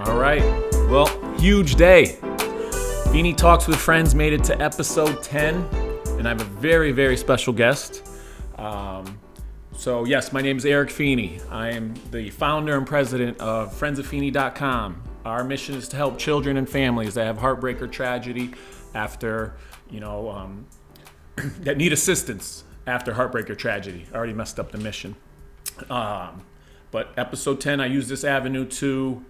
All right. Well, huge day. Feeney Talks with Friends made it to episode 10, and I have a very, very special guest. So yes, my name is Eric Feeney. I am the founder and president of friendsofFeeney.com. Our mission is to help children and families that have heartbreak or tragedy after, that need assistance after heartbreak or tragedy. I already messed up the mission. But episode 10, I use this avenue to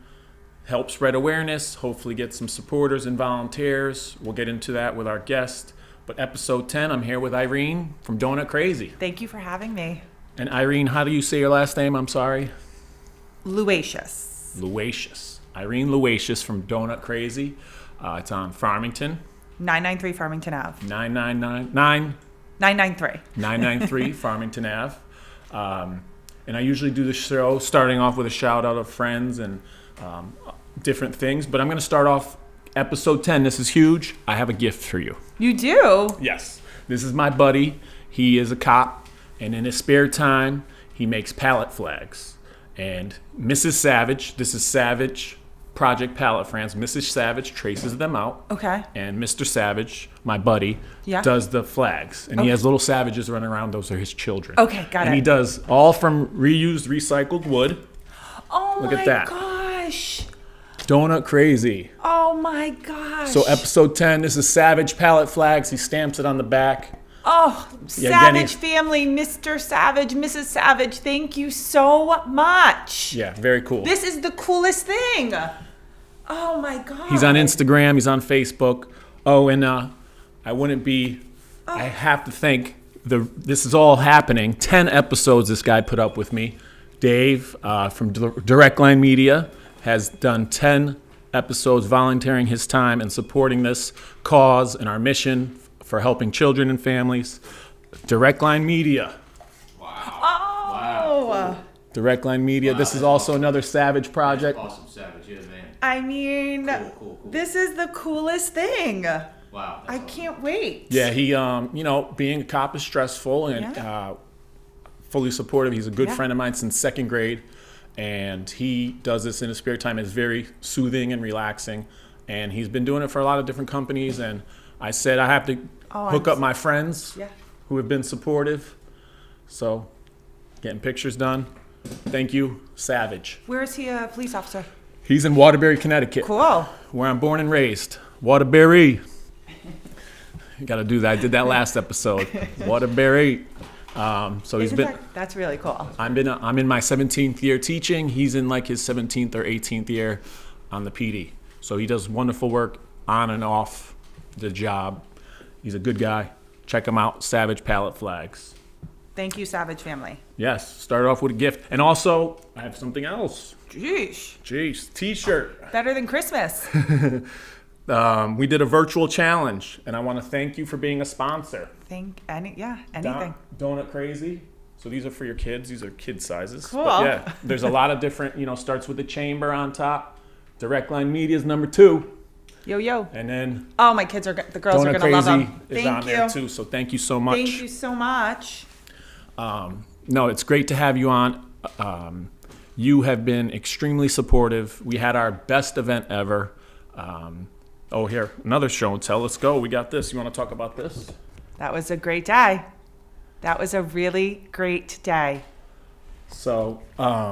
help spread awareness, hopefully get some supporters and volunteers. We'll get into that with our guest. But episode 10, I'm here with Irene from Donut Crazy. Thank you for having me. And Irene, how do you say your last name? I'm sorry. Luaices. Luaices. Irene Luaices from Donut Crazy. It's on Farmington. 993 Farmington Ave. 993 Farmington Ave. And I usually do the show starting off with a shout out of friends and different things. But I'm going to start off episode 10. This is huge. I have a gift for you. You do? Yes. This is my buddy. He is a cop. And in his spare time, he makes pallet flags. And Mrs. Savage, this is Savage Project Pallet Flags. Mrs. Savage traces them out. Okay. And Mr. Savage, my buddy, Yeah. does the flags. And he has little savages running around. Those are his children. Okay, got and it. he does all from reused, recycled wood. Oh Look my at that. gosh. Donut Crazy. Oh my gosh. So episode 10, this is Savage Pallet Flags. He stamps it on the back. Oh, Yeah, Savage Jenny. family, Mr. Savage, Mrs. Savage, thank you so much. Yeah, very cool. This is the coolest thing. Oh my God. He's on Instagram. He's on Facebook. Oh, and I wouldn't be. I have to thank this is all happening. 10 episodes this guy put up with me. Dave from Direct Line Media has done 10 episodes, volunteering his time and supporting this cause and our mission for helping children and families. Direct Line Media. Oh. Direct Line Media. This is also another Savage project. Awesome, Savage, yeah, man. I mean, Cool. this is the coolest thing. Wow. I can't wait. Yeah, he, being a cop is stressful and fully supportive. He's a good friend of mine since second grade, and he does this in his spare time. It's very soothing and relaxing, and he's been doing it for a lot of different companies. And I said I have to hook up my friends who have been supportive. So, getting pictures done. Thank you, Savage. Where is he a police officer? He's in Waterbury, Connecticut. Cool. Where I'm born and raised. Waterbury. You got to do that. I did that last episode. Waterbury. So he's been. That's really cool. I'm in my 17th year teaching. He's in like his 17th or 18th year on the PD. So he does wonderful work on and off the job. He's a good guy. Check him out. Savage Pallet Flags. Thank you, Savage family. Yes. Started off with a gift, and also I have something else. Jeez. T-shirt. Better than Christmas. We did a virtual challenge, and I want to thank you for being a sponsor. Anything. Donut Crazy. So these are for your kids. These are kid sizes. Cool. But yeah, there's a lot of different, starts with the chamber on top. Direct Line Media is number 2. Yo. And then Oh, the girls Donut are going to Crazy love them. is Thank on you. there too. So thank you so much. Thank you so much. No, it's great to have you on. You have been extremely supportive. We had our best event ever. Here, another show and tell. Let's go. We got this. You want to talk about this? That was a great day. That was a really great day. So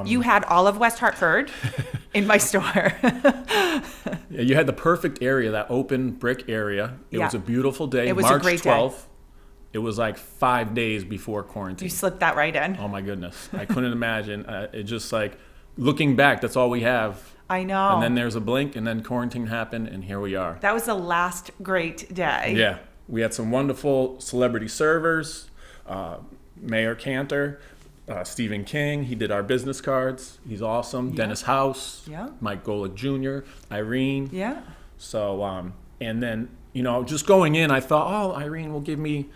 You had all of West Hartford in my store. yeah, you had the perfect area, that open brick area. It was a beautiful day. It was March a great 12th. day. It was like 5 days before quarantine. You slipped that right in. Oh my goodness. I couldn't imagine. It just like looking back, that's all we have. I know. And then there's a blink and then quarantine happened and here we are. That was the last great day. Yeah. We had some wonderful celebrity servers. Mayor Cantor, Stephen King. He did our business cards. He's awesome. Yeah. Dennis House. Yeah. Mike Golick Jr. Irene. Yeah. So, and then, just going in, I thought, Irene will give me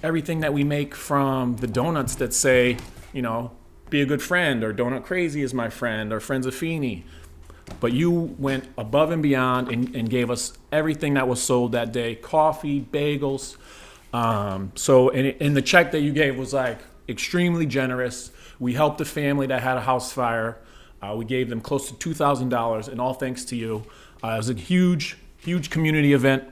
everything that we make from the donuts that say, be a good friend, or Donut Crazy is my friend, or Friends of Feeney. But you went above and beyond and gave us everything that was sold that day, coffee, bagels. And the check that you gave was like extremely generous. We helped a family that had a house fire. We gave them close to $2,000, and all thanks to you. It was a huge community event.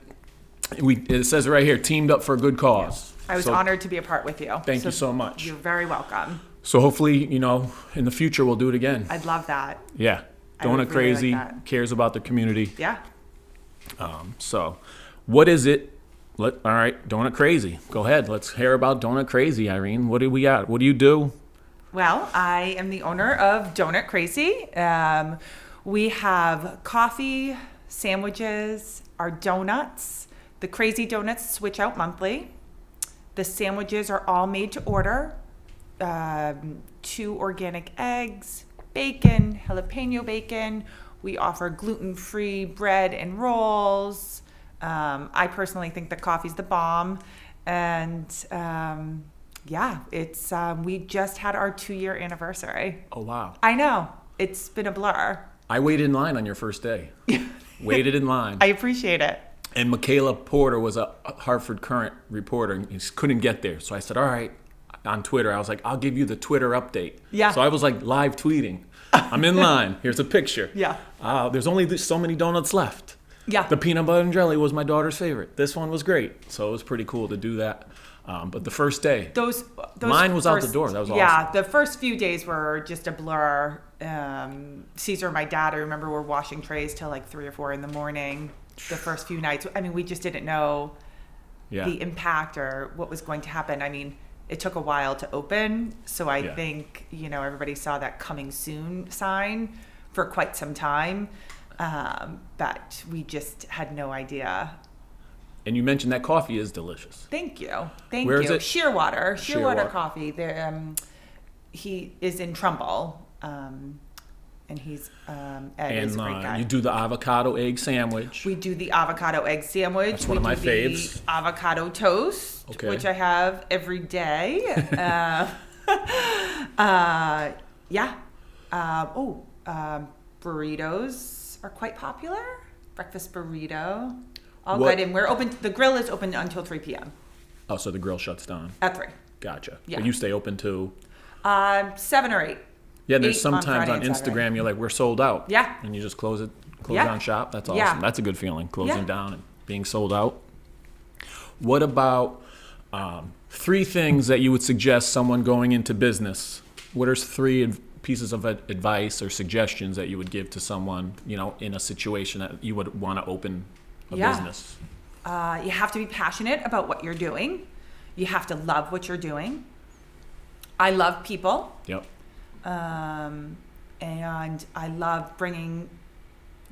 It says right here, teamed up for a good cause. I was honored to be a part with you. Thank you so much. You're very welcome. So hopefully, in the future, we'll do it again. I'd love that. Yeah. Donut Crazy cares about the community. Yeah. So what is it? All right, Donut Crazy. Go ahead. Let's hear about Donut Crazy, Irene. What do we got? What do you do? Well, I am the owner of Donut Crazy. We have coffee, sandwiches, our donuts. The crazy donuts switch out monthly. The sandwiches are all made to order. 2 organic eggs, bacon, jalapeno bacon. We offer gluten-free bread and rolls. I personally think that coffee's the bomb. And it's we just had our 2-year anniversary. Oh, wow. I know. It's been a blur. I waited in line on your first day. Waited in line. I appreciate it. And Michaela Porter was a Hartford Courant reporter, and he couldn't get there. So I said, all right, on Twitter, I was like, I'll give you the Twitter update. Yeah. So I was like live tweeting. I'm in line. Here's a picture. Yeah. There's only so many donuts left. Yeah. The peanut butter and jelly was my daughter's favorite. This one was great. So it was pretty cool to do that. But the first day, those mine was out the door. That was awesome. Yeah, the first few days were just a blur. Caesar and my dad, I remember, were washing trays till like 3 or 4 in the morning. The first few nights, I mean, we just didn't know the impact or what was going to happen. I mean, it took a while to open, so I think everybody saw that coming soon sign for quite some time, but we just had no idea. And you mentioned that coffee is delicious. Thank you. Where is it? Shearwater Coffee. He is in Trumbull, and he's Ed is a great guy. You do the avocado egg sandwich. We do the avocado egg sandwich. That's one of my faves. The avocado toast, which I have every day. Burritos are quite popular. Breakfast burrito. All good. And we're open. The grill is open until 3 p.m. Oh, so the grill shuts down. At 3. Gotcha. Yeah. But you stay open too? 7 or 8. Yeah, there's sometimes on Instagram you're like, we're sold out. Yeah. And you just close down shop. That's awesome. Yeah. That's a good feeling, closing down and being sold out. What about 3 things that you would suggest someone going into business? What are 3 pieces of advice or suggestions that you would give to someone, in a situation that you would want to open a business? You have to be passionate about what you're doing. You have to love what you're doing. I love people. Yep. And I love bringing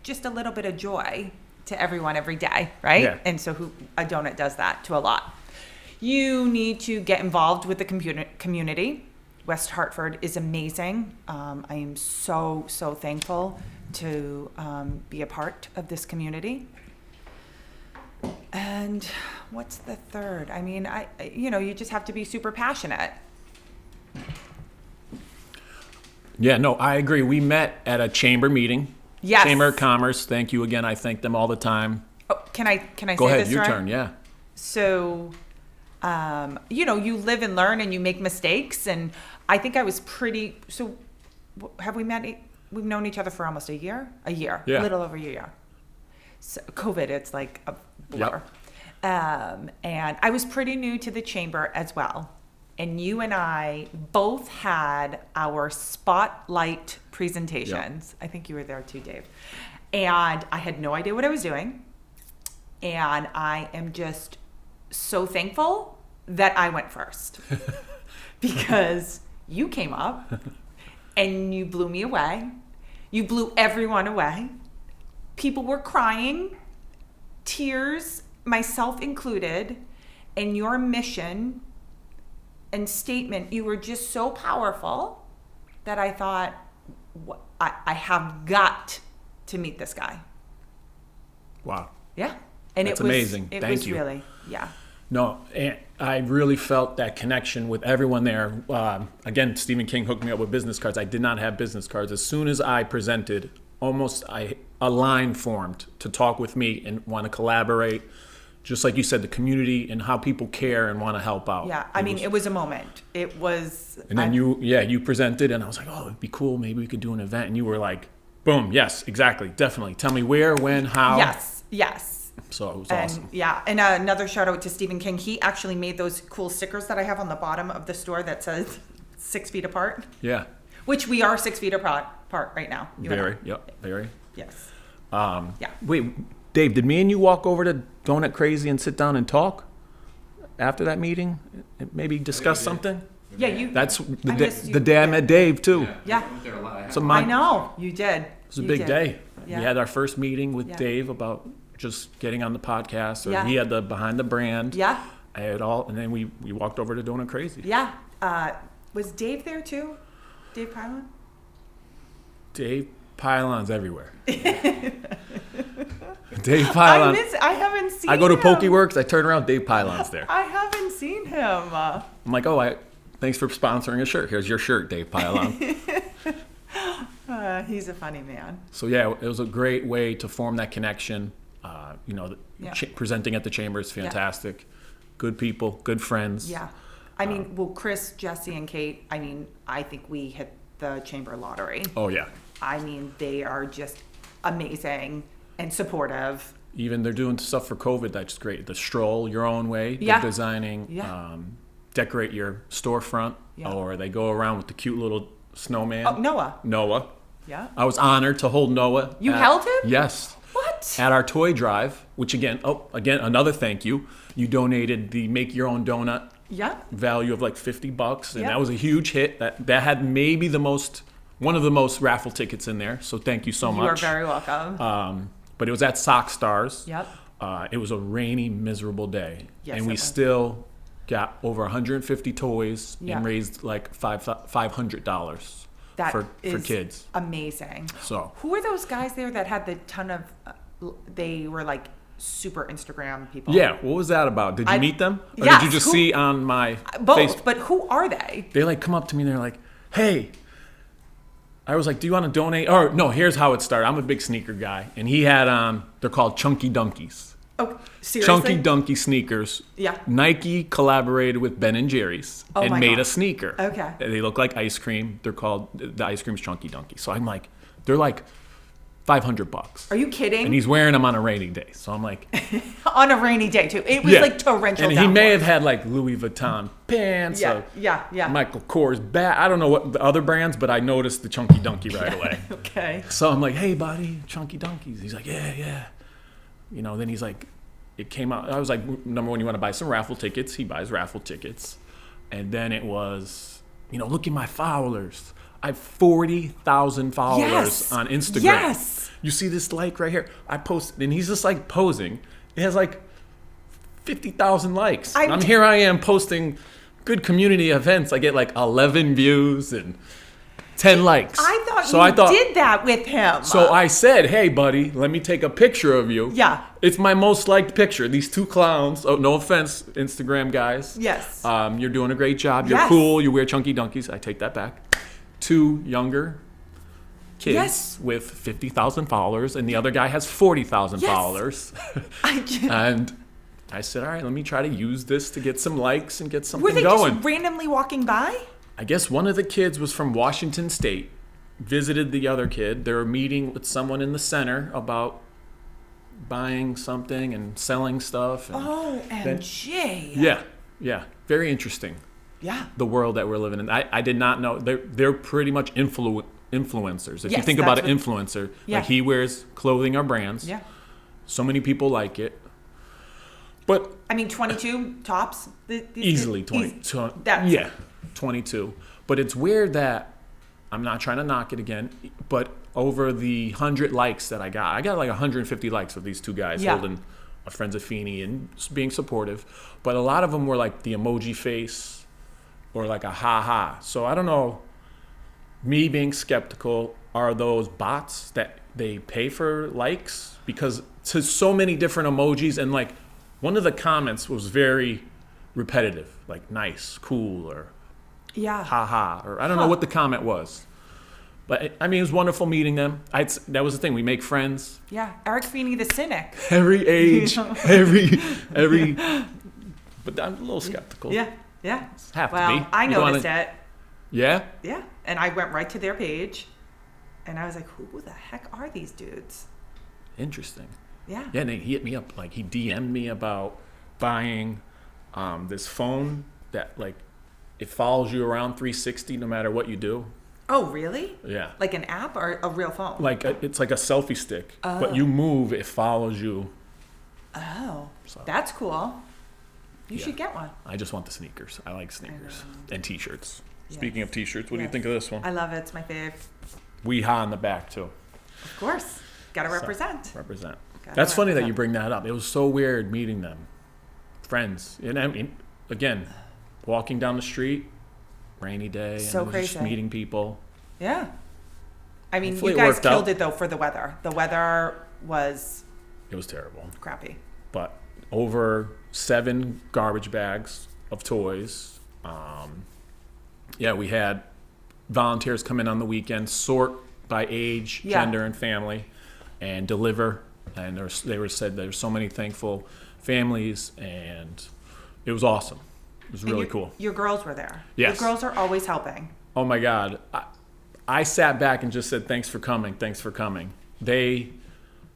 just a little bit of joy to everyone every day, right? Yeah. And so a donut does that to a lot. You need to get involved with the community. West Hartford is amazing. I am so thankful to be a part of this community. And what's the third? I mean, you just have to be super passionate. Yeah, no, I agree. We met at a chamber meeting. Yes. Chamber of Commerce. Thank you again. I thank them all the time. Oh, can I Go say ahead, this your right? turn, yeah. So, you live and learn and you make mistakes. And I think I was have we met? We've known each other for almost a year? A year. Yeah. A little over a year. So COVID, it's like a blur. Yep. And I was pretty new to the chamber as well. And you and I both had our spotlight presentations. Yep. I think you were there too, Dave. And I had no idea what I was doing. And I am just so thankful that I went first. Because you came up and you blew me away. You blew everyone away. People were crying, tears, myself included. And your mission and statement, you were just so powerful that I thought, I have got to meet this guy. Wow. Yeah. And That's amazing. Thank you. Really, yeah. No, and I really felt that connection with everyone there. Again, Stephen King hooked me up with business cards. I did not have business cards. As soon as I presented, a line formed to talk with me and want to collaborate, just like you said, the community and how people care and want to help out. Yeah, I mean, it was a moment. It was. And then you presented, and I was like, oh, it'd be cool. Maybe we could do an event. And you were like, boom, yes, exactly, definitely. Tell me where, when, how. Yes. So it was awesome. Yeah, and another shout out to Stephen King. He actually made those cool stickers that I have on the bottom of the store that says 6 feet apart. Yeah. Which we are 6 feet apart right now. Very. Yes. Yeah. Wait, Dave, did me and you walk over to Donut Crazy and sit down and talk after that meeting? And maybe discuss something? Yeah, you. That's the day I met Dave, too. Yeah. I know, you did. It was a big day. Yeah. We had our first meeting with Dave about just getting on the podcast. Or he had the behind the brand. Yeah. I had all, and then we walked over to Donut Crazy. Yeah. Was Dave there too? Dave Pylon? Dave Pylon's everywhere. Dave Pylon. I haven't seen him. I go to Pokeworks, I turn around, Dave Pylon's there. I haven't seen him. I'm like, thanks for sponsoring a shirt. Here's your shirt, Dave Pylon. He's a funny man. So yeah, it was a great way to form that connection. Presenting at the chamber is fantastic. Yeah. Good people, good friends. Yeah. I mean, Chris, Jesse, and Kate, I think we hit the chamber lottery. Oh, yeah. I mean, they are just amazing and supportive. Even they're doing stuff for COVID. That's great. The stroll your own way. They're designing, decorate your storefront. Yeah. Or they go around with the cute little snowman. Oh, Noah. Yeah. I was honored to hold Noah. You held him? Yes. What? At our toy drive, which again, another thank you. You donated the Make Your Own Donut value of like $50, and that was a huge hit. That had maybe one of the most raffle tickets in there. So thank you so much. You are very welcome. But it was at Sock Stars. Yep. It was a rainy, miserable day, and we was. Still got over 150 toys and raised like $500 for kids. Amazing. So who were those guys there that had the ton of? They were like super Instagram people. Yeah, what was that about? Did you meet them? Or yes, did you just see on my both, Facebook? But who are they? They like come up to me and they're like, hey. I was like, do you want to donate? Or no, here's how it started. I'm a big sneaker guy. And he had they're called Chunky Dunkies. Oh, seriously? Chunky Dunky sneakers. Yeah. Nike collaborated with Ben & Jerry's and made a sneaker. Okay. They look like ice cream. They're called, the ice cream's Chunky Dunky. So I'm like, they're like $500. Are you kidding? And he's wearing them on a rainy day. So I'm like. On a rainy day, too. It was like torrential And downpour. he may have had like Louis Vuitton pants. Yeah. Michael Kors bat. I don't know what the other brands, but I noticed the Chunky Dunky right away. Okay. So I'm like, hey, buddy, Chunky Dunkies. He's like, yeah. Then he's like, it came out. I was like, number one, you want to buy some raffle tickets? He buys raffle tickets. And then it was, look at my followers. I have 40,000 followers on Instagram. Yes. You see this like right here? I posted, and he's just like posing. It has like 50,000 likes. Here I am posting good community events. I get like 11 views and 10 likes. I thought you did that with him. So I said, hey, buddy, let me take a picture of you. Yeah. It's my most liked picture. These two clowns. Oh, no offense, Instagram guys. Yes. You're doing a great job. You're cool. You wear Chunky Dunkies. I take that back. 2 younger kids with 50,000 followers, and the other guy has 40,000 followers. And I said, all right, let me try to use this to get some likes and get something going. Were they just randomly walking by? I guess one of the kids was from Washington State, visited the other kid. They were meeting with someone in the center about buying something and selling stuff. And OMG. Yeah. Very interesting. Yeah. The world that we're living in. I did not know. They're pretty much influencers. If you think about an influencer, like he wears clothing or brands. Yeah. So many people like it. But 22 tops? Easily 20. 22. But it's weird that, I'm not trying to knock it again, but over the 100 likes that I got like 150 likes of these two guys holding a Friends of Feeney and being supportive. But a lot of them were like the emoji face or like a ha-ha. So I don't know, me being skeptical, are those bots that they pay for likes? Because to so many different emojis, and like one of the comments was very repetitive, like nice, cool, or ha-ha, or I don't know what the comment was. But I mean, it was wonderful meeting them. That was the thing. We make friends. Yeah, Eric Feeney, the cynic. Every age, every. But I'm a little skeptical. Yeah. Have to well, be. I noticed it. Yeah. Yeah, and I went right to their page, and I was like, "Who the heck are these dudes?" Interesting. Yeah. Yeah, and he hit me up. Like, he DM'd me about buying this phone that, like, it follows you around 360 no matter what you do. Oh, really? Yeah. Like an app or a real phone? Like, it's like a selfie stick. Oh. But you move, it follows you. Oh, So. that's cool. You Yeah. should get one. I just want the sneakers. I like sneakers. And T-shirts. Yes. Speaking of T-shirts, what do you Yes. think of this one? I love it. It's my fave. Weehaw on the back, too. Of course. Got to So, represent. Represent. Gotta That's funny that represent. you bring that up. It was so weird meeting them. Friends. And I mean, again, walking down the street, rainy day, So and it was just crazy. meeting people. Yeah. I mean, Hopefully you it guys worked killed out. it, though, for the weather. The weather was It was terrible. crappy. But over 7 garbage bags of toys. Yeah, we had volunteers come in on the weekend, sort by age, Yeah. gender, and family, and deliver. And said there's so many thankful families, and it was awesome. It was really cool. Your girls were there. Yes. Your girls are always helping. Oh my God. I sat back and just said, thanks for coming. Thanks for coming. They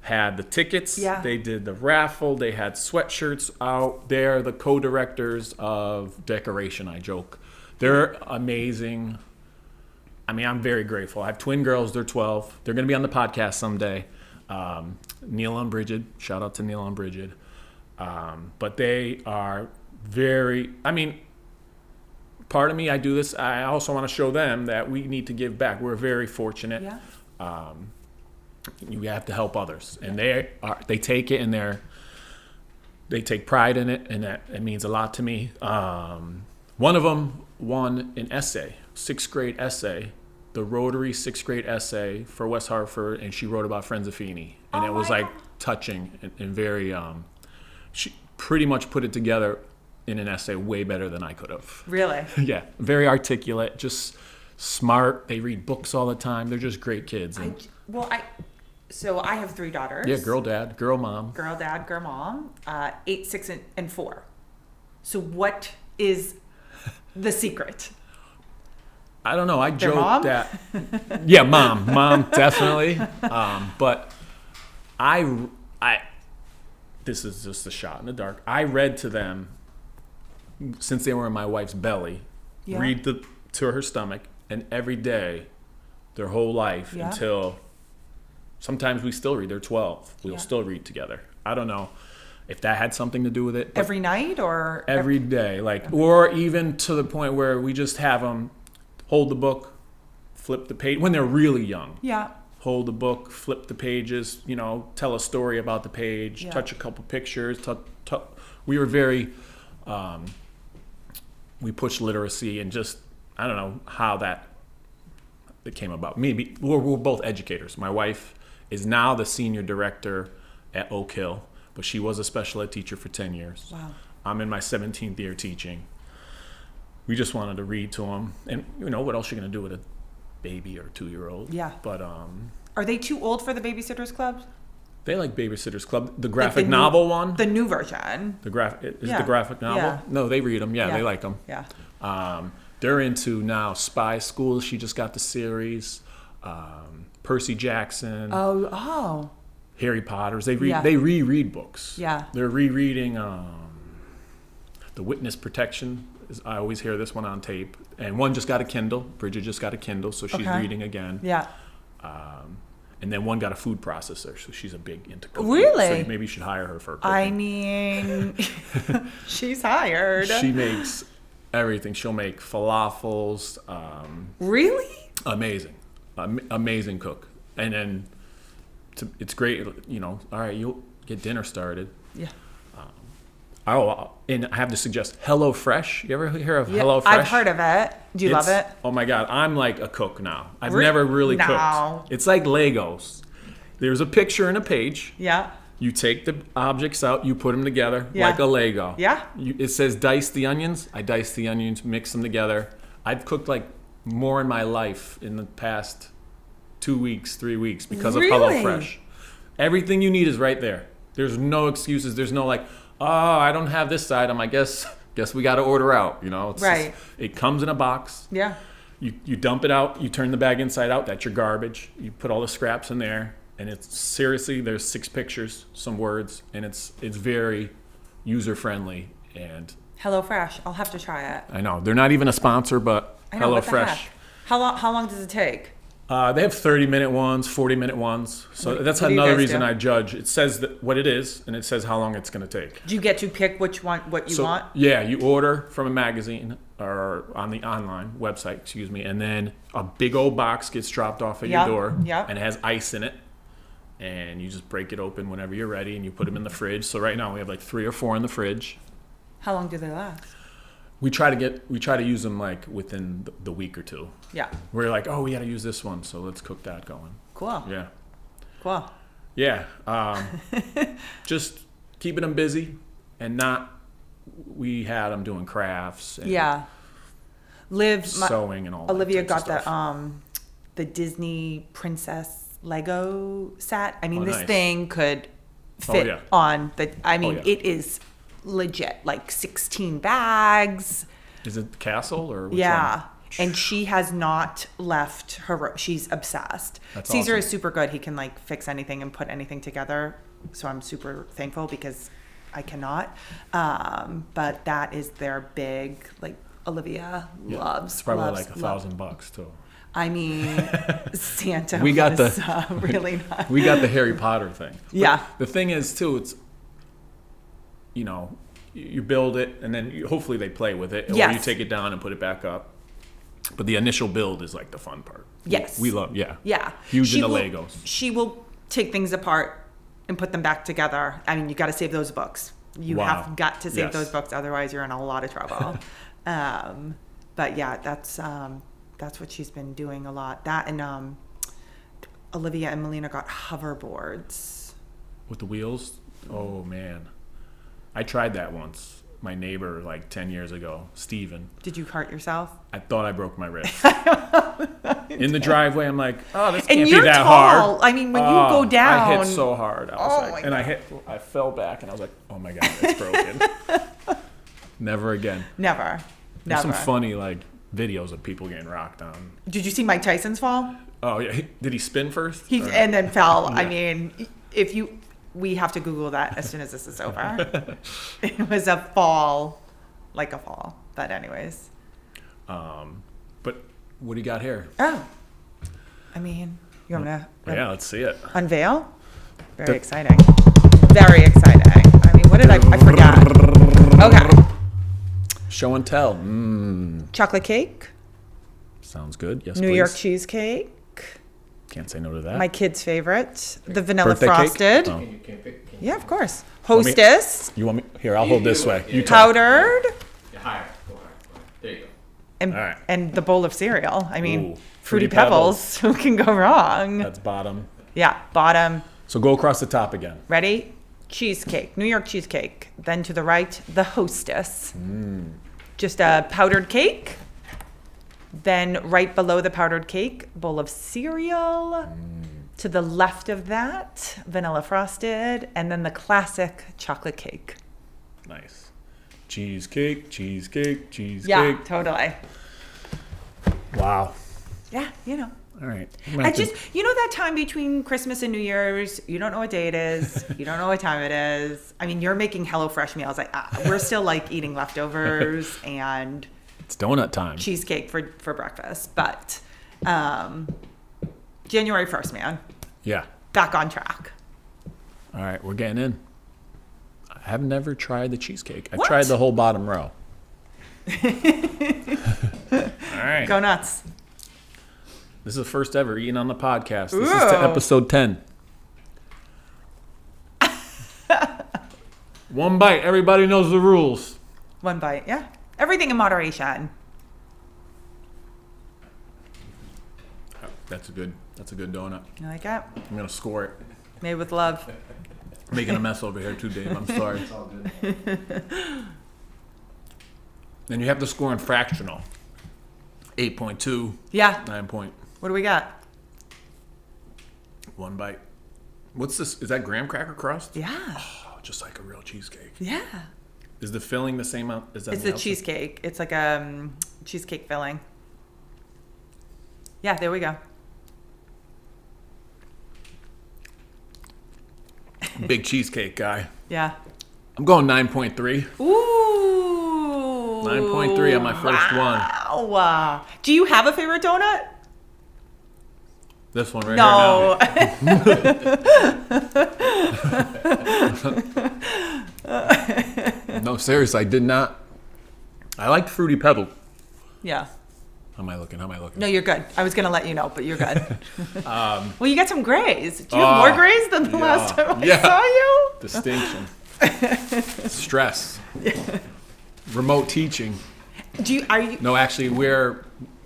had the tickets. Yeah. They did the raffle. They had sweatshirts out. They're the co-directors of decoration, I joke. They're amazing. I mean, I'm very grateful. I have twin girls. They're 12. They're going to be on the podcast someday. Neil and Bridget. Shout out to Neil and Bridget. But they are very, I mean, part of me, I do this. I also want to show them that we need to give back. We're very fortunate. Yeah. You have to help others, and they take it, and they take pride in it, and that it means a lot to me. One of them won an essay, 6th grade essay, the Rotary 6th grade essay for West Hartford, and she wrote about Friends of Feeney, and it was like touching and very. She pretty much put it together in an essay way better than I could have. Really? Yeah, very articulate, just smart. They read books all the time. They're just great kids. And So I have 3 daughters. yeah, girl dad, girl mom. Girl dad, girl mom, 8, 6, and 4. So what is the secret? I don't know. I Their joke mom? that. Yeah, mom, definitely. But I. This is just a shot in the dark. I read to them since they were in my wife's belly. Yeah. Read to her stomach, and every day, their whole life until. Sometimes we still read. They're 12. We'll still read together. I don't know if that had something to do with it. Every night or Every day, or even to the point where we just have them hold the book, flip the page when they're really young. Yeah. Hold the book, flip the pages, tell a story about the page, Yeah. touch a couple pictures. We were very, we pushed literacy, and just, I don't know how it came about. Maybe we're both educators. My wife is now the senior director at Oak Hill, but she was a special ed teacher for 10 years. Wow. I'm in my 17th year teaching. We just wanted to read to them. And, what else are you going to do with a baby or 2-year-old? Yeah. But Are they too old for the Babysitters Club? they like Babysitters Club. The graphic Like the novel one? The new version. The graphic Yeah. the graphic novel? Yeah. No, they read them. Yeah, they like them. Yeah. They're into now Spy School. She just got the series. Percy Jackson. Oh. Harry Potter's. They read. Yeah. They reread books. Yeah. They're rereading the Witness Protection. I always hear this one on tape. And one just got a Kindle. Bridget just got a Kindle, so she's reading again. Yeah. And then one got a food processor, so she's a big into cooking. Really? So maybe you should hire her for cooking. I mean, she's hired. She makes everything. She'll make falafels. Really? Amazing. Amazing cook. And then it's great, all right, you'll get dinner started. Yeah. And I have to suggest HelloFresh. You ever hear of HelloFresh? I've heard of it. Do you love it? Oh my God, I'm like a cook now. I've never really No. cooked. It's like Legos. There's a picture and a page. Yeah. You take the objects out, you put them together Yeah. like a Lego. Yeah. It says dice the onions. I dice the onions, mix them together. I've cooked like more in my life in the past 2 weeks, 3 weeks because of Really? HelloFresh. Everything you need is right there. There's no excuses. There's no like, oh, I don't have this item. I guess we got to order out. You know, it's Right. It comes in a box. Yeah. You dump it out. You turn the bag inside out. That's your garbage. You put all the scraps in there, and it's seriously. There's 6 pictures, some words, and it's very user friendly. And HelloFresh. I'll have to try it. I know they're not even a sponsor, but I know, what the HelloFresh. heck? How long does it take? They have 30-minute ones, 40-minute ones. So that's what do you another guys reason do? I judge. It says what it is, and it says how long it's going to take. Do you get to pick what you want? Yeah, you order from a magazine or on the online website, and then a big old box gets dropped off at your door, and it has ice in it. And you just break it open whenever you're ready, and you put them in the fridge. So right now we have like 3 or 4 in the fridge. How long do they last? We try to use them like within the week or 2. Yeah. We're like, oh, we got to use this one, so let's cook that going. Cool. Yeah. Cool. Yeah. Just keeping them busy and not. We had them doing crafts. And sewing and all. Olivia got stuff. the Disney Princess Lego set. I mean, this nice. thing could fit on the. I mean, it is legit, like 16 bags. Is it Castle or which Yeah. one? And she has not left her room. She's obsessed. That's Caesar awesome. is super good. He can like fix anything and put anything together. So I'm super thankful because I cannot. But that is their big, like Olivia loves. It's probably loves, like $1,000 too. I mean, Santa We got was really nice. We got the Harry Potter thing. But Yeah. the thing is too, it's you build it and then hopefully they play with it, or Yes. you take it down and put it back up. But the initial build is like the fun part. Yes. We love, Yeah. Huge into will- Legos. She will take things apart and put them back together. I mean, you got to save those books. You Wow. have got to save Yes. those books, otherwise you're in a lot of trouble. But yeah, that's what she's been doing a lot. That and Olivia and Melina got hoverboards. With the wheels? Oh man. I tried that once. My neighbor like 10 years ago, Steven. Did you hurt yourself? I thought I broke my wrist. In the driveway, I'm like, oh, this And can't be you're that tall. hard. I mean, when you go down. I hit so hard. Oh my I fell back and I was like, oh my God, it's broken. Never again. Never. There's some funny like videos of people getting rocked on. Did you see Mike Tyson's fall? Oh yeah, did he spin first? And then fell. I mean, we have to Google that as soon as this is over. It was a fall, like a fall. But anyways. But what do you got here? Oh. I mean, you want me to Yeah, let's see it. unveil? Very exciting. Very exciting. I mean, what did I forgot? Okay. Show and tell. Chocolate cake. Sounds good. Yes, New please. York cheesecake. Can't say no to that. My kid's favorite. The vanilla Birthday frosted. Cake? Oh. Yeah, of course. Hostess. You want me? Here, I'll hold this way. You talk. Powdered. Yeah, higher. Go higher. There you go. And, All right. and the bowl of cereal. I mean, Ooh, Fruity Fruity Pebbles. Who can go wrong? That's bottom. Yeah, bottom. So go across the top again. Ready? Cheesecake. New York cheesecake. Then to the right, the Hostess. Just a powdered cake. Then right below the powdered cake, bowl of cereal. To the left of that, vanilla frosted. And then the classic chocolate cake. Nice. Cheesecake, cheesecake, cheesecake. Yeah, totally. Wow. Yeah, you know. All right. I just, you know, that time between Christmas and New Year's, you don't know what day it is. You don't know what time it is. I mean, you're making HelloFresh meals. Like, we're still like eating leftovers and It's donut time. cheesecake for breakfast. But January 1st, man, Yeah. back on track. All right, we're getting in. I have never tried the cheesecake. I've What? tried the whole bottom row. All right. Go nuts. This is the first ever eating on the podcast. This is to Ooh. episode 10. One bite. Everybody knows the rules. One bite, yeah. Everything in moderation. That's a good donut. You like it? I'm gonna score it. Made with love. Making a mess over here too, Dave. I'm sorry. It's all good. Then you have to score in fractional. 8.2, Yeah. 9 point. What do we got? one bite. What's this? Is that graham cracker crust? Yeah. Oh, just like a real cheesecake. Yeah. Is the filling the same as that? It's a cheesecake. It's like a cheesecake filling. Yeah, there we go. Big cheesecake guy. Yeah. I'm going 9.3. Ooh. 9.3 on my first one. Wow. Do you have a favorite donut? This one right No. here now. No, seriously, I did not. I liked Fruity Pebble. Yeah. How am I looking? No, you're good. I was going to let you know, but you're good. Well, you got some grays. Do you have more grays than the last time I saw you? Distinction. Stress. Remote teaching. Are you? No, actually,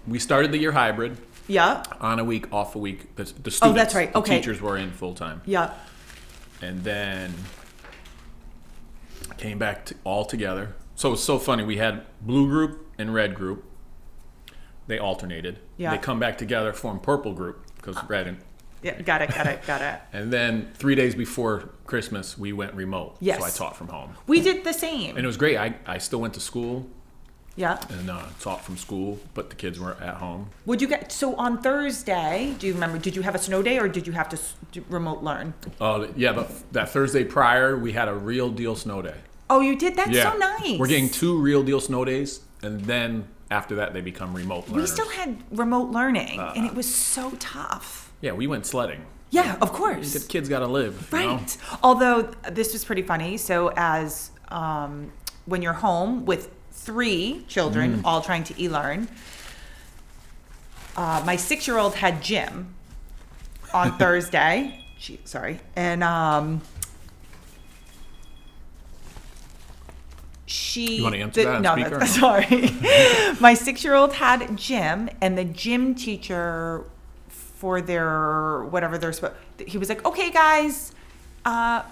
we started the year hybrid. Yeah. On a week, off a week. The students. Oh, that's right. Okay. The teachers were in full time. Yeah. And then came back all together. So it was so funny. We had blue group and red group. They alternated. Yeah. They come back together, form purple group because red and. Yeah. Got it. And then 3 days before Christmas, we went remote. Yes. So I taught from home. We did the same. And it was great. I still went to school. Yeah. And taught from school, but the kids were at home. Would you get so on Thursday? Do you remember? Did you have a snow day or did you have to remote learn? Yeah, but that Thursday prior, we had a real deal snow day. Oh, you did? That's Yeah. so nice. We're getting 2 real deal snow days, and then after that, they become remote learners. We still had remote learning, and it was so tough. Yeah, we went sledding. Yeah, of course. The kids got to live. You know? Right. Although this was pretty funny. So as when you're home with 3 children all trying to e-learn, my 6-year-old had gym on Thursday. And she. You want to answer that on no, speaker? no, sorry. My 6-year-old had gym, and the gym teacher for their whatever they're supposed. He was like, "Okay, guys,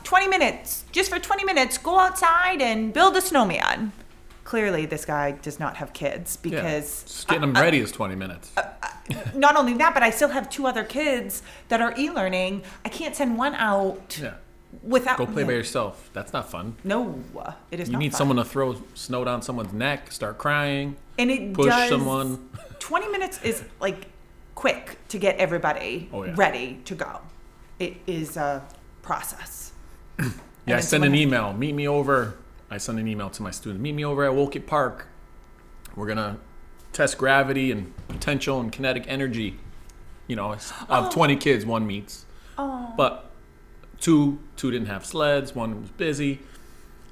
20 minutes, just for 20 minutes, go outside and build a snowman." Clearly, this guy does not have kids because just getting them ready is 20 minutes. Not only that, but I still have 2 other kids that are e-learning. I can't send one out without. Go play by yourself. That's not fun. No, it is You not need fun. someone to throw snow down someone's neck, start crying, and it push does, someone. 20 minutes is like quick to get everybody ready to go. It is a process. Yeah, I send an email. Meet me over. I send an email to my students. Meet me over at Woket Park. We're going to test gravity and potential and kinetic energy. You know, of 20 kids, 1 meets. Oh. But two didn't have sleds. 1 was busy.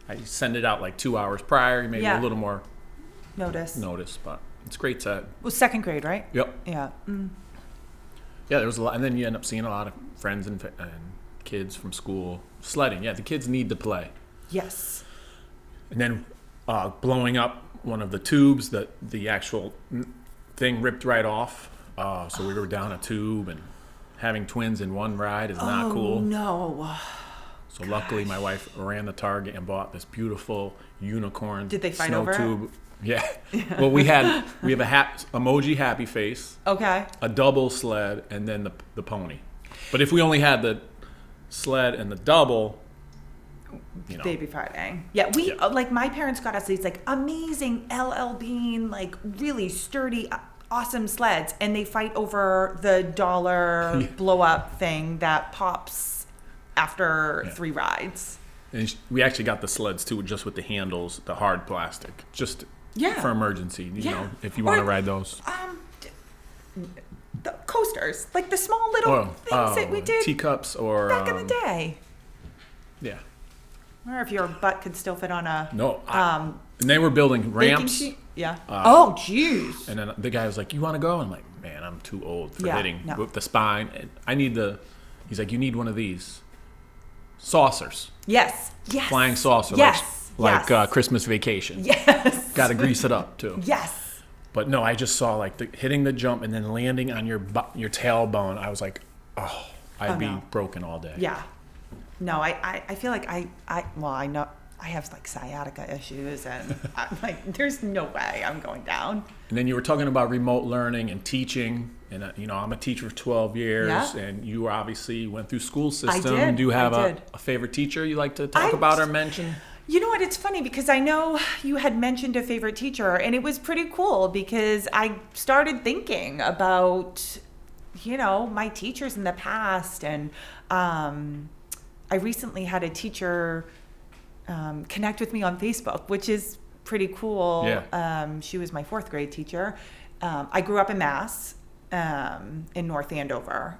I send it out like 2 hours prior. Maybe a little more notice. But it's great to. It was 2nd grade, right? Yep. Yeah. Yeah, there was a lot. And then you end up seeing a lot of friends and kids from school sledding. Yeah, the kids need to play. Yes. And then blowing up one of the tubes, the actual thing ripped right off. So we were down a tube, and having twins in one ride is not cool. Oh, no. So luckily my wife ran to Target and bought this beautiful unicorn Did they fight snow over it? tube. Yeah. Well, we have emoji happy face, Okay. a double sled, and then the pony. But if we only had the sled and the double, you know. They'd be fighting. Yeah, like my parents got us these like amazing LL Bean, like really sturdy, awesome sleds, and they fight over the dollar blow up thing that pops after 3 rides. And we actually got the sleds too, just with the handles, the hard plastic, just for emergency. You know, if you want to ride those. The coasters, like the small little things that we did teacups or back in the day. Yeah. Or if your butt could still fit on a and they were building ramps. Yeah. Oh, jeez. And then the guy was like, "You want to go?" And I'm like, "Man, I'm too old for hitting no. with the spine. And I need He's like, "You need one of these saucers." Yes. Yes. Flying saucer. Yes. Like Christmas Vacation. Yes. Got to grease it up too. Yes. But no, I just saw like hitting the jump and then landing on your tailbone. I was like, I'd be broken all day. Yeah. No, I feel like I know I have like sciatica issues, and I'm like, there's no way I'm going down. And then you were talking about remote learning and teaching, and I'm a teacher for 12 years, and you obviously went through school system. did, Do you have I did. a favorite teacher you like to talk about or mention? You know what? It's funny because I know you had mentioned a favorite teacher, and it was pretty cool because I started thinking about, my teachers in the past, and I recently had a teacher connect with me on Facebook, which is pretty cool. Yeah. She was my 4th grade teacher. I grew up in Mass, in North Andover,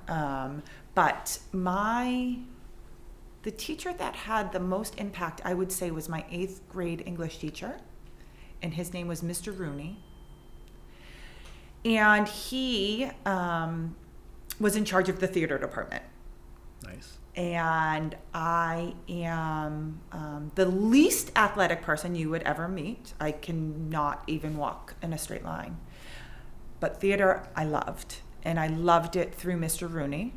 but the teacher that had the most impact, I would say, was my 8th grade English teacher, and his name was Mr. Rooney. And he was in charge of the theater department. Nice. And I am the least athletic person you would ever meet. I cannot even walk in a straight line. But theater, I loved. And I loved it through Mr. Rooney.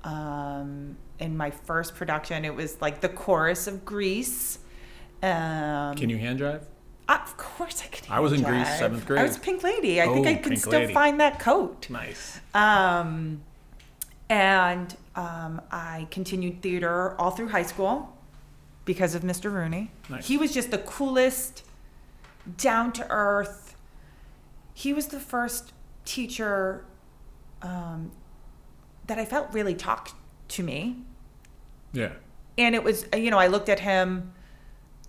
In my first production, it was like the chorus of Grease. Can you hand drive? Of course I can. I was in Grease, drive. 7th grade. I was Pink Lady. I think I can still find that coat. Nice. And I continued theater all through high school because of Mr. Rooney. Nice. He was just the coolest, down to earth. He was the first teacher that I felt really talked to me. Yeah. And it was, I looked at him,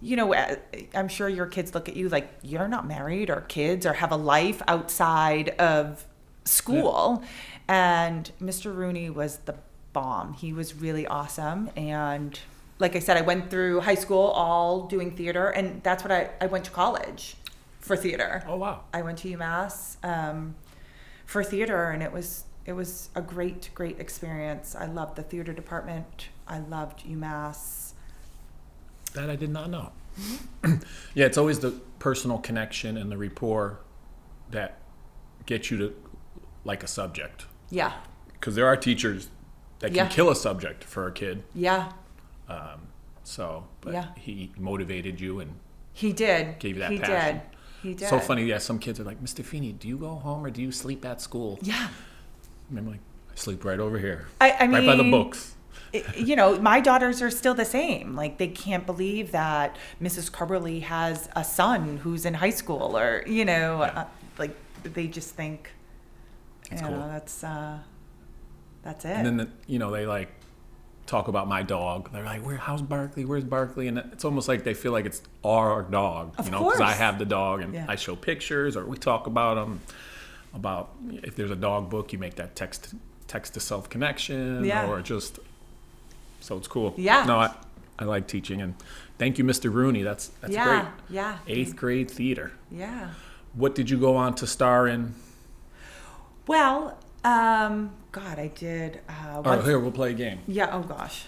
I'm sure your kids look at you like you're not married or kids or have a life outside of school. Yeah. And Mr. Rooney was the bomb. He was really awesome. And like I said, I went through high school all doing theater, and that's what I went to college for theater. Oh, wow. I went to UMass for theater, and it was a great experience. I loved the theater department. I loved UMass. That I did not know. Mm-hmm. Yeah, it's always the personal connection and the rapport that gets you to like a subject. Yeah. Because there are teachers that can kill a subject for a kid. Yeah. But he motivated you and he did. Gave you that passion. He did. So funny. Yeah, some kids are like, Mr. Feeney, do you go home or do you sleep at school? Yeah. And I'm like, I sleep right over here. I mean, right by the books. My daughters are still the same. Like, they can't believe that Mrs. Carberly has a son who's in high school, or like they just think, cool. that's it. And then they like talk about my dog. They're like, how's Barkley? Where's Barkley? And it's almost like they feel like it's our dog, of because I have the dog, and Yeah. I show pictures, or we talk about them. About if there's a dog book, you make that text to self connection, or just. So it's cool. Yeah. No, I like teaching, and thank you, Mr. Rooney. That's great. Yeah. 8th grade theater. Yeah. What did you go on to star in? Well, I did. Here, we'll play a game. Yeah. Oh gosh.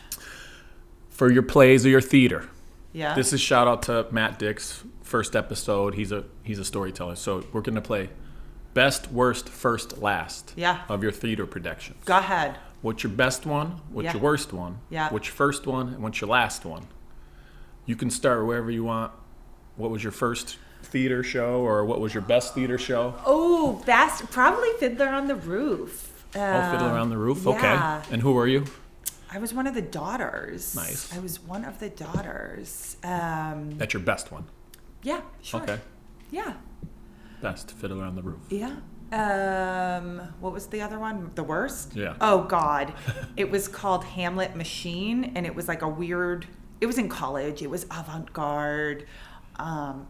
For your plays or your theater. Yeah. This is shout out to Matt Dix. First episode. He's a storyteller. So we're gonna play best, worst, first, last. Yeah. Of your theater productions. Go ahead. What's your best one? What's your worst one? Yeah. What's your first one? And what's your last one? You can start wherever you want. What was your first theater show, or what was your best theater show? Oh, best, probably Fiddler on the Roof. Fiddler on the Roof? Yeah. Okay. And who were you? I was one of the daughters. Nice. I was one of the daughters. That's your best one? Yeah, sure. Okay. Yeah. Best Fiddler on the Roof. Yeah. What was the other one? The worst? Yeah. Oh God. It was called Hamlet Machine, and it was like it was in college. It was avant-garde. No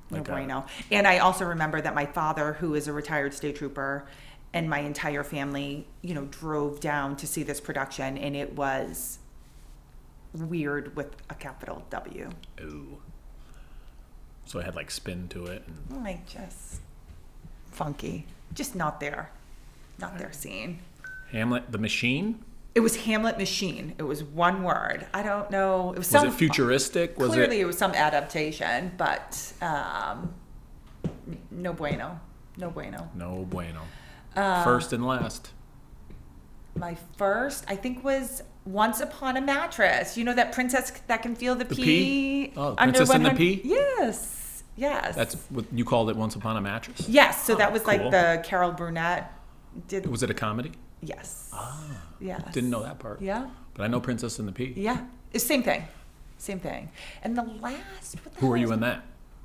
bueno. And I also remember that my father, who is a retired state trooper, and my entire family, drove down to see this production, and it was weird with a capital W. Ooh. So it had like spin to it. And... Like just funky. Just not their scene. Hamlet the Machine? It was Hamlet Machine. It was one word. I don't know. Was it futuristic? Clearly it was some adaptation, but no bueno. No bueno. No bueno. First and last. my first, I think, was Once Upon a Mattress. You know that princess that can feel the pee? Oh, under Princess and the 100 Pea? Yes. Yes. That's what you called it, Once Upon a Mattress? Yes. So that was like cool. the Carol Burnett did. Was it a comedy? Yes. Ah. Yes. Didn't know that part. Yeah. But I know Princess and the Pea. Yeah. It's same thing. Same thing. And the last. What the Who hell were you was in that?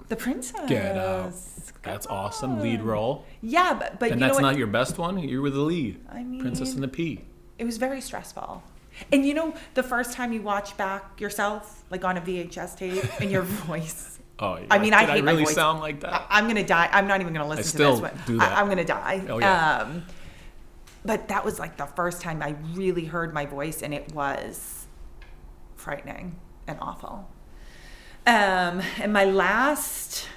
The princess. Get Out. That's awesome. Lead role. Yeah, but And you know that's what? not your best one? You were the lead. I mean, Princess and the Pea. it was very stressful. And you know, the first time you watch back yourself, like on a VHS tape, and your voice. Oh, yeah. I mean, I Did hate my really voice. sound like that? I'm gonna die. I'm not even gonna listen to this still one. do that. I'm gonna die. Oh, yeah. But that was like the first time I really heard my voice, and it was frightening and awful. And my last,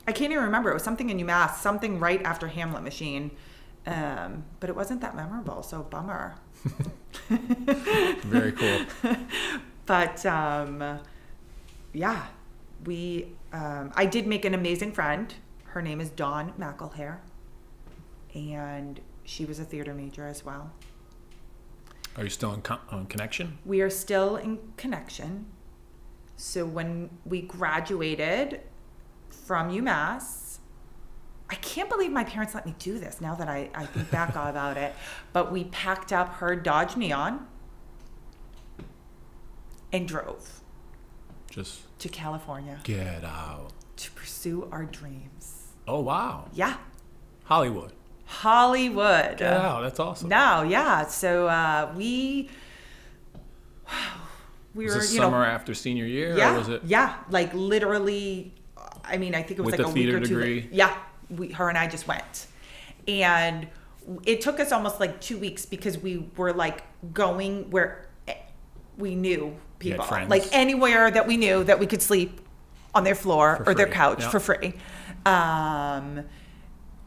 I can't even remember. It was something in UMass, something right after Hamlet Machine. But it wasn't that memorable, so bummer. Very cool. But yeah, I did make an amazing friend. Her name is Dawn McElhair, and she was a theater major as well. Are you still on connection? We are still in connection. So when we graduated from UMass, I can't believe my parents let me do this now that I think back about it, but we packed up her Dodge Neon and drove Just to California get out. to pursue our dreams. Oh, wow. Yeah. Hollywood. Hollywood. Get out. That's awesome. No, yeah. So we Was were, this you know, summer after senior year? yeah, Or was it yeah, like literally. I mean, I think it was with like the a week theater or two. degree? Yeah, her and I just went, and it took us almost like 2 weeks because we were like going where we knew people, friends? like anywhere that we knew that we could sleep on their floor For or their free. couch Yeah. for free.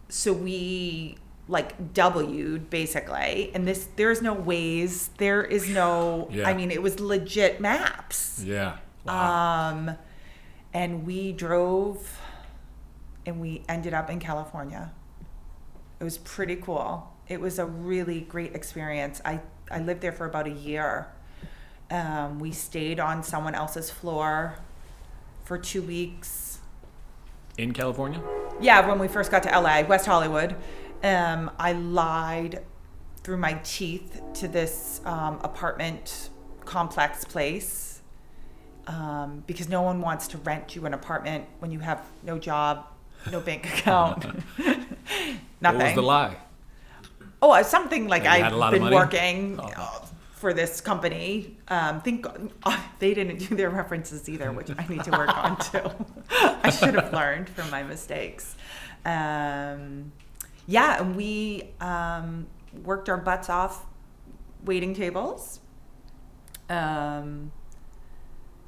So we like W'd basically, and there is no Waze, there is no. Yeah. I mean, it was legit maps. Yeah. Wow. And we drove and we ended up in California. It was pretty cool. It was a really great experience. I lived there for about a year. We stayed on someone else's floor for 2 weeks. In California? Yeah, when we first got to LA, West Hollywood. I lied through my teeth to this apartment complex place. Because no one wants to rent you an apartment when you have no job, no bank account, nothing. What was the lie? Oh, something like That you had a lot I've of been money? working Oh. for this company. Think they didn't do their references either, which I need to work on too. I should have learned from my mistakes. Yeah, and we worked our butts off waiting tables.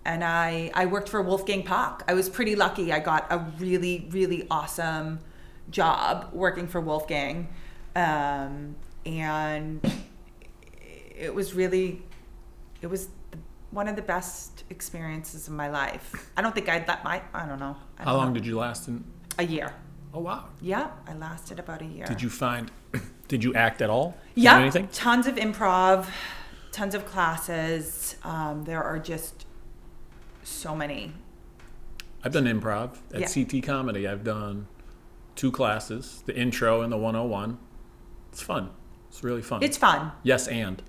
And I worked for Wolfgang Puck. I was pretty lucky. I got a really, really awesome job working for Wolfgang. And it was one of the best experiences of my life. I don't think I don't know. How long did you last in? A year. Oh, wow. Yeah, I lasted about a year. Did you act at all? Yeah, Do anything? tons of improv, tons of classes. There are just so many. I've done improv at Yeah. CT Comedy. I've done 2 classes, the intro and the 101. It's fun. It's really fun. It's fun. Yes, and.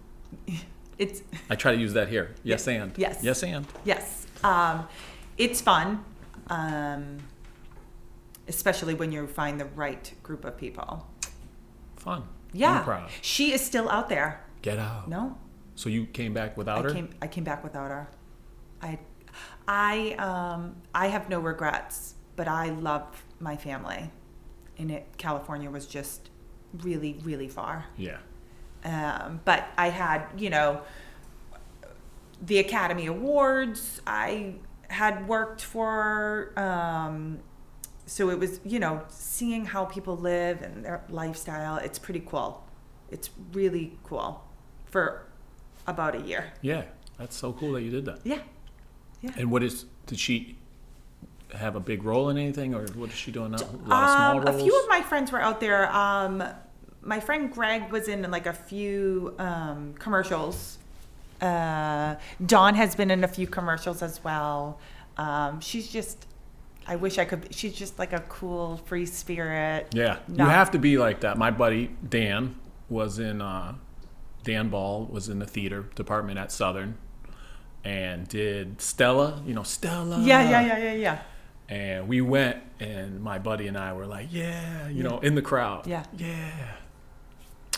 It's I try to use that here. Yes, and. Yes. Yes, and. yes. It's fun, especially when you find the right group of people. Fun. Yeah, Improv. she is still out there. Get out. No, So you came back without her? I came back without her. I have no regrets, but I love my family, and California was just really, really far. Yeah. But I had, the Academy Awards. I had worked for, so it was, seeing how people live and their lifestyle. It's pretty cool. It's really cool for about a year. Yeah. That's so cool that you did that. Yeah. Yeah. And did she have a big role in anything, or what is she doing now? A lot of small roles? A few of my friends were out there. my friend Greg was in like a few commercials. Dawn has been in a few commercials as well. She's just, I wish I could, she's just like a cool, free spirit. Yeah, you have to be like that. My buddy Dan was in, Dan Ball was in the theater department at Southern and did Stella, Stella. Yeah. And we went, and my buddy and I were like, in the crowd. Yeah.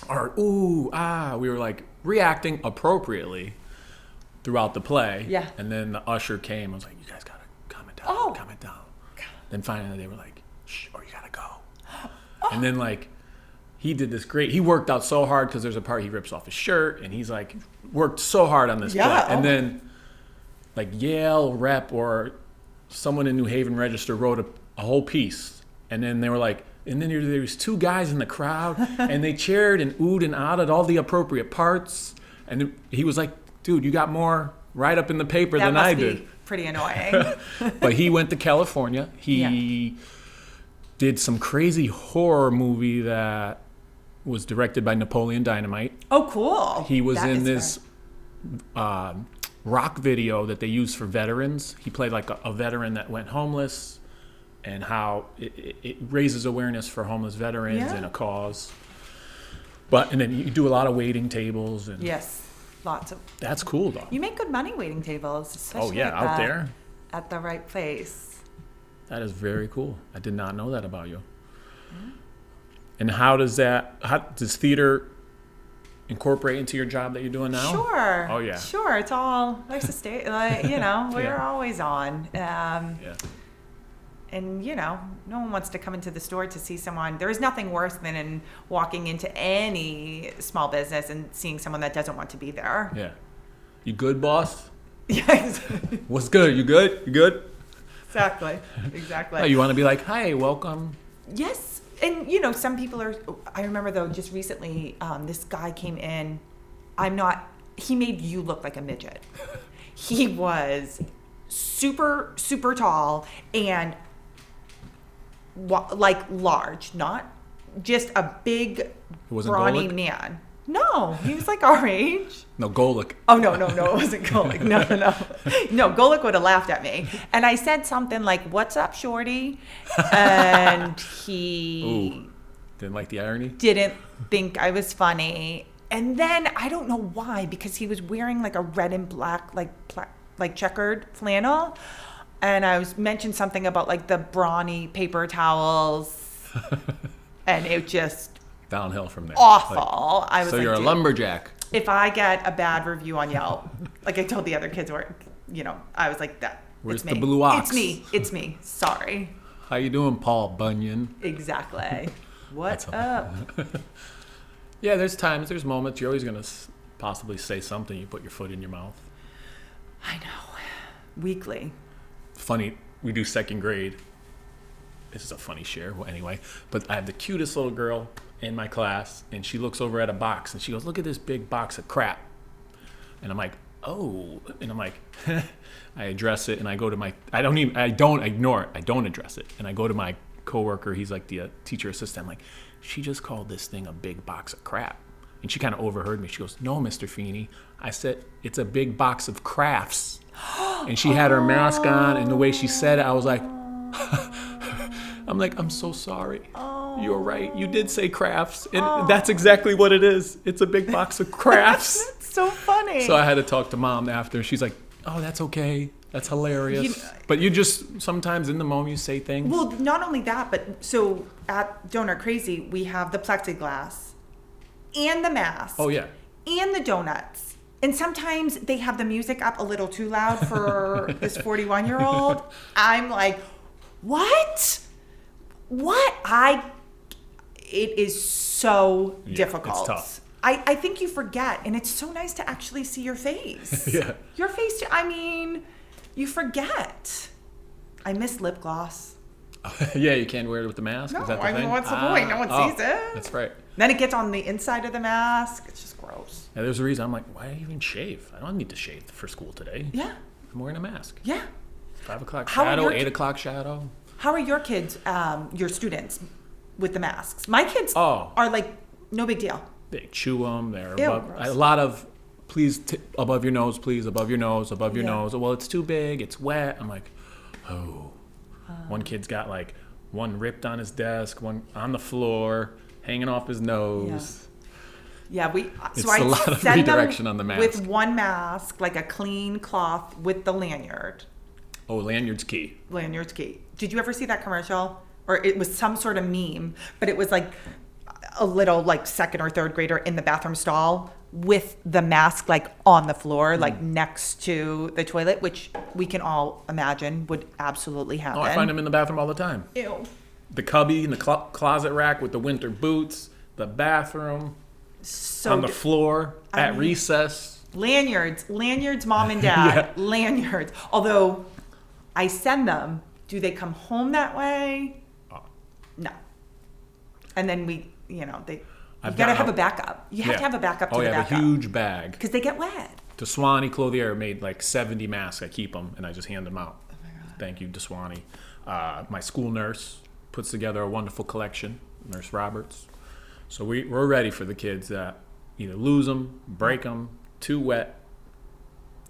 Or, ooh, we were like reacting appropriately throughout the play. Yeah. And then the usher came. I was like, you guys got to calm it down. Oh. Calm it down. Then finally they were like, shh, or you got to go. And then like, he did this great, he worked out so hard because there's a part he rips off his shirt and he's like, worked so hard on this play. And then like Yale rep or someone in New Haven Register wrote a whole piece. And then they were like, and then there was two guys in the crowd and they cheered and oohed and ahed at all the appropriate parts. And he was like, dude, you got more right up in the paper than I did. Pretty annoying. But he went to California. He did some crazy horror movie that was directed by Napoleon Dynamite. Oh, cool. He was in this rock video that they used for veterans. He played like a veteran that went homeless and how it raises awareness for homeless veterans and a cause. And then you do a lot of waiting tables. And yes, lots of. That's cool, though. You make good money waiting tables, especially out there. At the right place. That is very cool. I did not know that about you. Mm-hmm. And how does theater incorporate into your job that you're doing now? Sure. Oh, yeah. Sure. It's all, there's a state, we're always on. And, no one wants to come into the store to see someone. There is nothing worse than walking into any small business and seeing someone that doesn't want to be there. Yeah. You good, boss? Yes. What's good? You good? You good? Exactly. Oh, you want to be like, hi, welcome. Yes. And, some people are, I remember though, just recently, this guy came in. He made you look like a midget. He was super, super tall and like large, not just a big, brawny man. No, he was like our age. No, Golic. Oh, no, it wasn't Golic. No. No, Golic would have laughed at me. And I said something like, what's up, shorty? And he didn't like the irony? Didn't think I was funny. And then, I don't know why, because he was wearing like a red and black, like checkered flannel. And I mentioned something about like the brawny paper towels. And it just... downhill from there. Awful. I was so like, you're a lumberjack. If I get a bad review on Yelp, like I told the other kids, I was like, that. Where's it's me. the blue ox? It's me. Sorry. How you doing, Paul Bunyan? Exactly. What's up? Yeah, there's moments you're always going to possibly say something. You put your foot in your mouth. I know. Weekly. Funny, we do second grade. This is a funny share, anyway. But I have the cutest little girl in my class, and she looks over at a box, and she goes, look at this big box of crap. And I'm like, oh. And I'm like, I address it, and I go to I don't ignore it. I don't address it. And I go to my coworker, he's like the teacher assistant. I'm like, she just called this thing a big box of crap. And she kind of overheard me. She goes, no, Mr. Feeney. I said, it's a big box of crafts. And she had her mask on, and the way she said it, I was like, I'm like, I'm so sorry. You're right. You did say crafts. And that's exactly what it is. It's a big box of crafts. That's so funny. So I had to talk to Mom after. She's like, oh, that's okay. That's hilarious. But you just, sometimes in the moment, you say things. Well, not only that, but so at Donut Crazy, we have the plexiglass and the mask. Oh, yeah. And the donuts. And sometimes they have the music up a little too loud for this 41-year-old. I'm like, what? It is so difficult. It's tough. I think you forget, and it's so nice to actually see your face. Yeah. Your face, you forget. I miss lip gloss. Yeah, you can't wear it with the mask? No, Is that the thing? what's the point? No one sees it. That's right. Then it gets on the inside of the mask. It's just gross. Yeah, there's a reason. I'm like, why even shave? I don't need to shave for school today. Yeah. I'm wearing a mask. Yeah. 5 o'clock shadow, 8 o'clock shadow. How are your kids, your students, with the masks? My kids are like No big deal. They chew them. They're Ew, above, gross. a lot of, please, above your nose, please, above your nose, above your Yeah. nose. Well, it's too big. It's wet. I'm like, oh. One kid's got like one ripped on his desk, one on the floor, hanging off his nose. Yeah, It's so I a lot of send redirection them on the mask. with one mask, like a clean cloth with the lanyard. Oh, lanyard's key. Lanyard's key. Did you ever see that commercial? Or it was some sort of meme, but it was like a little like second or third grader in the bathroom stall with the mask like on the floor, like next to the toilet, which we can all imagine would absolutely happen. Oh, I find them in the bathroom all the time. Ew. The cubby in the closet rack with the winter boots, the bathroom, So on the floor, at mean- recess. Lanyards, mom and dad, Yeah. lanyards. Although I send them, do they come home that way? Oh. No. And then we, you I've gotta got- have a backup. You have to have a backup to Oh, the yeah, I have backup. a huge bag. Because they get wet. Deswani Clothier made like 70 masks. I keep them and I just hand them out. Thank you, Deswani. My school nurse puts together a wonderful collection, Nurse Roberts. So we're ready for the kids that either lose them, break them, too wet,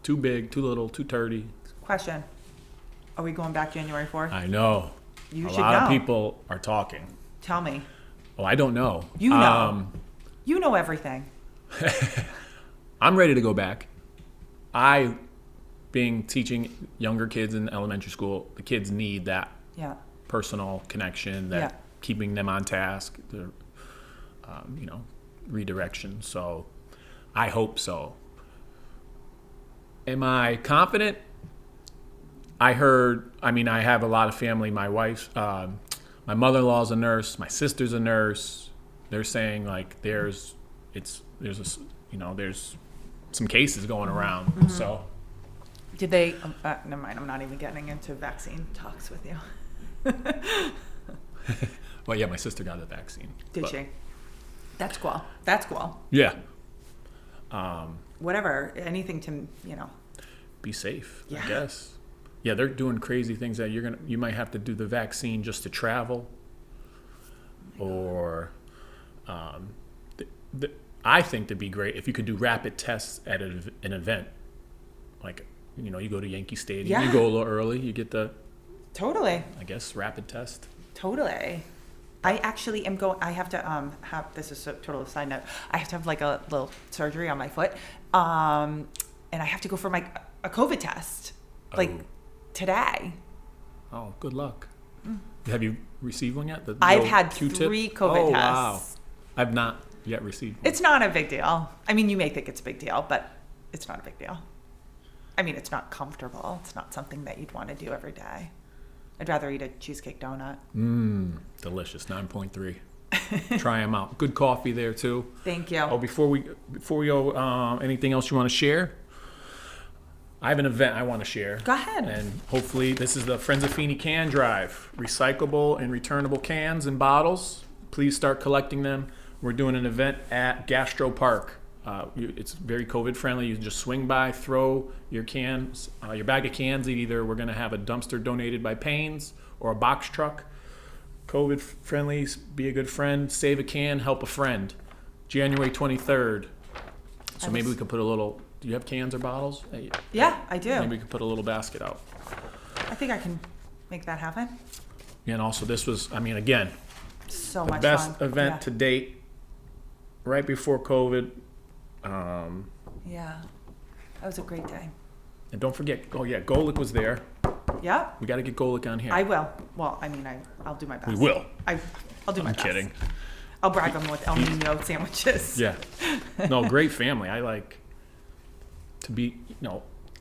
too big, too little, too dirty. Question. Are we going back January 4th? I know. You a should lot of know. people are talking. Tell me. Oh, I don't know. You know. You know everything. I'm ready to go back. Being teaching younger kids in elementary school, the kids need that Yeah. personal connection, that Yeah. keeping them on task, the redirection. So I hope so. Am I confident? I have a lot of family. My wife's, my mother-in-law's a nurse. My sister's a nurse. They're saying like there's some cases going around. Mm-hmm. So Did they? Never mind. I'm not even getting into vaccine talks with you. well, yeah, my sister got the vaccine. Did but- she? That's cool. That's cool. Yeah. Whatever. Anything to, Be safe, Yeah. I guess. Yeah, they're doing crazy things that you might have to do the vaccine just to travel, or I think it'd be great if you could do rapid tests at an event, like you go to Yankee Stadium, Yeah. you go a little early, you get the Totally. rapid test. Totally. I actually am going. I have to have. This is a total side note. I have to have like a little surgery on my foot, and I have to go for a COVID test, like Oh. today. Oh, good luck. Have you received one yet? The I've old had Q-tip? 3 COVID tests. Wow. I've not yet received one. It's not a big deal. I mean, you may think it's a big deal, but it's not a big deal. I mean, it's not comfortable. It's not something that you'd want to do every day. I'd rather eat a cheesecake donut. Delicious, 9.3. Try them out. Good coffee there too. Thank you. Oh, before we go, anything else you want to share? I have an event I want to share. Go ahead. And hopefully this is the Friends of Feeney can drive. Recyclable and returnable cans and bottles. Please start collecting them. We're doing an event at Gastro Park. It's very COVID friendly. You just swing by, throw your cans, your bag of cans. Either we're going to have a dumpster donated by Payne's or a box truck. COVID friendly, be a good friend, save a can, help a friend. January 23rd. So maybe we could put a little, do you have cans or bottles? Yeah, I do. Maybe we could put a little basket out. I think I can make that happen. And also this was, again, So the much best fun. event Yeah. to date, right before COVID. Yeah. That was a great day. And don't forget, Golick was there. Yeah, We got to get Golick on here. I will. Well, I'll do my best. We will. I'll do my I'm best. kidding. I'll brag on with El Nino sandwiches. Yeah. No, great family. I like to be,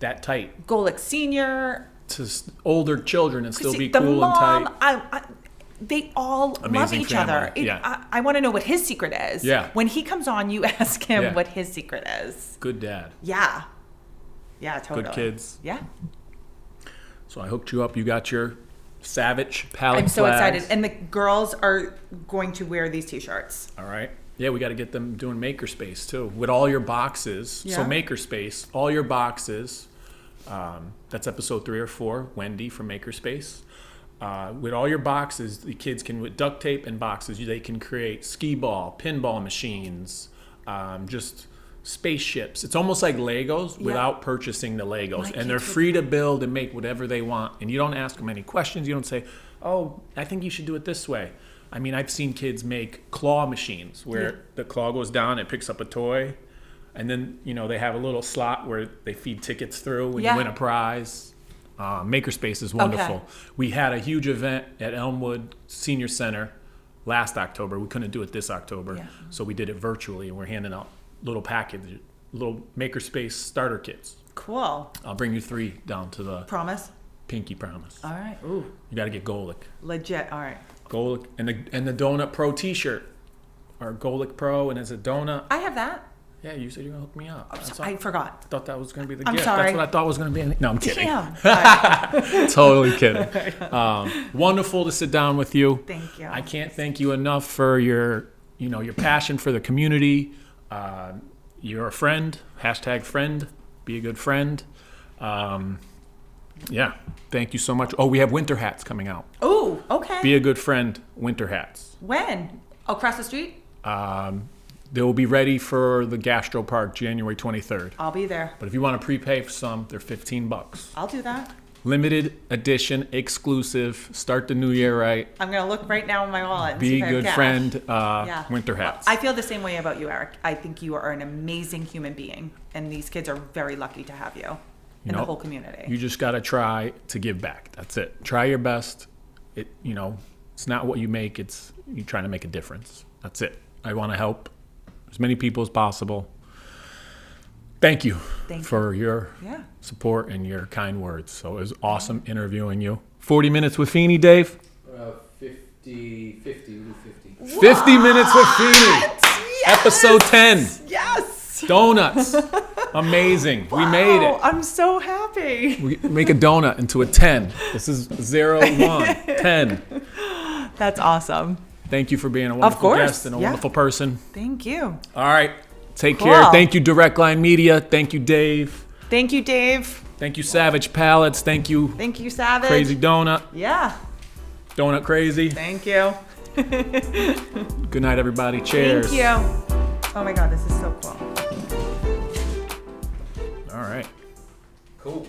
that tight. Golick Senior. To older children and still be the cool mom, and tight. they all love Amazing each other. family, yeah. I want to know what his secret is. Yeah. When he comes on, you ask him Yeah. what his secret is. Good dad. Yeah. Yeah, totally. Good kids. Yeah. So I hooked you up. You got your Savage Pallet I'm so flags. excited. And the girls are going to wear these t-shirts. All right. Yeah, we got to get them doing Makerspace too with all your boxes. So Yeah. Makerspace, all your boxes. That's episode 3 or 4. Wendy from Makerspace. with all your boxes, the kids can, with duct tape and boxes, they can create skee ball, pinball machines, just spaceships. It's almost like Legos without purchasing the Legos. And they're free to build and make whatever they want. And you don't ask them any questions. You don't say, oh, I think you should do it this way. I mean, I've seen kids make claw machines where the claw goes down, it picks up a toy. And then, they have a little slot where they feed tickets through when you win a prize. Makerspace is wonderful. Okay. We had a huge event at Elmwood Senior Center last October. We couldn't do it this October, so we did it virtually, and we're handing out little Makerspace starter kits. Cool. I'll bring you 3 down to the Promise. Pinky Promise. All right. Ooh. You got to get Golic. Legit. All right. Golic and the Donut Pro T-shirt, or Golic Pro, and it's a donut. I have that. Yeah, you said you were going to hook me up. I forgot. I thought that was going to be the I'm gift. sorry. That's what I thought was going to be. No, I'm kidding. Damn. Totally kidding. Wonderful to sit down with you. Thank you. I can't thank you enough for your passion for the community. You're a friend. #friend. Be a good friend. Yeah. Thank you so much. Oh, we have winter hats coming out. Oh, okay. Be a good friend. Winter hats. When? Across the street? They will be ready for the Gastro Park January 23rd. I'll be there. But if you want to prepay for some, they're $15. I'll do that. Limited edition, exclusive. Start the new year right. I'm going to look right now in my wallet and Be see if a I have good cash. friend. Winter hats. I feel the same way about you, Eric. I think you are an amazing human being, and these kids are very lucky to have you in the whole community. You just got to try to give back. That's it. Try your best. It's not what you make. It's you trying to make a difference. That's it. I want to help as many people as possible. Thank you for your support and your kind words. So it was awesome interviewing you. 40 minutes with Feeney, Dave? 50. 50 minutes with Feeney. Yes! Episode 10. Yes. Donuts. Amazing. Wow. We made it. I'm so happy. We make a donut into a 10. This is 0, 1, 10. That's awesome. Thank you for being a wonderful guest and a wonderful person. Thank you. All right. Take care. Thank you, Direct Line Media. Thank you, Dave. Thank you, Dave. Thank you, Savage Pallets. Thank you, Savage. Crazy Donut. Yeah. Donut Crazy. Thank you. Good night, everybody. Cheers. Thank you. Oh my God, this is so cool. All right. Cool.